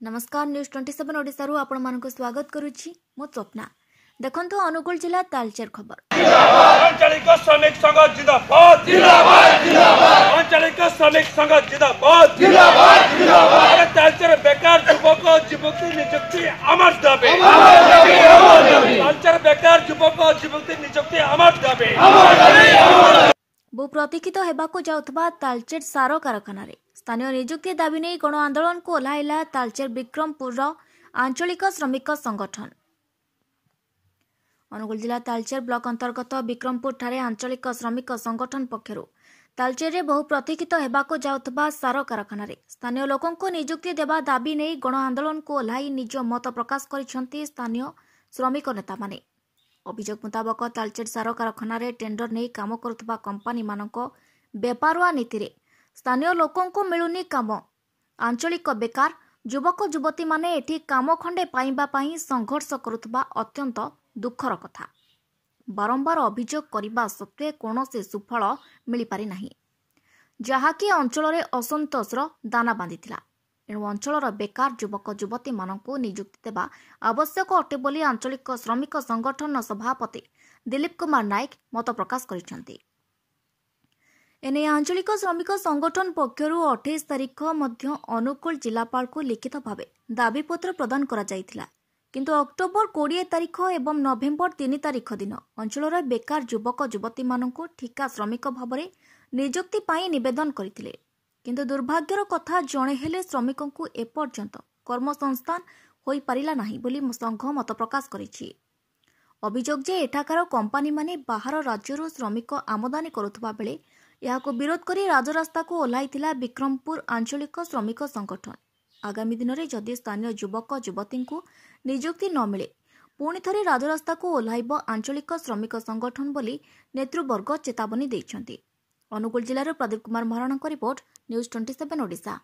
नमस्कार न्यूज 27 ओडिशा रु आपण मानक स्वागत करुछि मो स्वप्ना देखंतु अनुगुल जिला तालचेर खबर आंचलिक श्रमिक संघ जिंदाबाद जिंदाबाद जिंदाबाद आंचलिक श्रमिक संघ जिंदाबाद जिंदाबाद जिंदाबाद तालचेर बेकार युवक युवती नियुक्ति अमर दाबी तालचेर बेकार युवक युवती नियुक्ति अमर दाबी बहु प्रतीक्षित हेबाको जाउथबा तालचेर सार कारखाना रे स्थानीय नियुक्ति दाबी नहीं गण आंदोलन को ओह्लाइला तालचेर विक्रमपुर आंचलिक श्रमिक संगठन। अनुगुल जिला तालचेर ब्लॉक अंतर्गत विक्रमपुर ठारे आंचलिक श्रमिक संगठन पक्षरु तालचेर रे बहु प्रतीक्षित हेबाको जाउथबा सार कारखाना रे स्थानीय लोकन को नियुक्ति देबा दाबी नहीं गण आंदोलन को ओह्लाई निज मत प्रकाश करिसंती स्थानीय श्रमिक नेता माने। अभियोग मुताबक तालचेर सार कारखाना रे टेंडर नहीं काम करुथबा कंपनी मानक बेपारुआ नीति रे स्थानीय लोकों को मिलुनी काम आंचलिक बेकार युवक युवती माने एठी काम खंडे पाइबा पई संघर्ष करुथबा अत्यंत दुखर कथा। बारंबार अभियोग करिबा सत्वे कोनोसी सुफल मिली पारि नाही जहाकी अंचल रे असंतोषर दाना बांधिथिला। एणु अंचलर बेकार युवक युवती मानकु नियुक्ति देबा आवश्यक अटे बोली आंचलिक श्रमिक संगठन सभापति दिलीप कुमार नायक मत प्रकाश करिसंती। एने आंचलिक श्रमिक संगठन पक्षरु 28 तारिख मध्य अनुकूल जिलापाल को लिखित भावे दाबीपत्र प्रदान करा जायतिला, किंतु अक्टोबर 20 तारिख एवं नवेम्बर 3 तारिख दिन अंचलर बेकार युवक युवती मानकु ठिका श्रमिक भावरे नियुक्ति पाई निवेदन करथिले, किंतु दुर्भाग्यर कथा जणे हेले श्रमिकंकु एपर्यंत कर्मसंस्थान होई पारिला नाही बोली संघ मत प्रकाश करिछि। अभियोग जे एठाकार कंपनी माने बाहर राज्यरु श्रमिक आमदानी करुथबा बेले याको विरोध करी राजरास्ता को ओह्लाइथिला विक्रमपुर आंचलिक श्रमिक संगठन। आगामी दिन में जदि स्थानीय युवक युवती को नियुक्ति न मिले पुणी थरे राजरास्ता को ओह्लाइब आंचलिक श्रमिक संगठन बोली नेतृवर्ग चेतावनी दैछंती। अनुगुल जिलार प्रदीप कुमार महाराणा रिपोर्ट न्यूज 27 ओडिशा।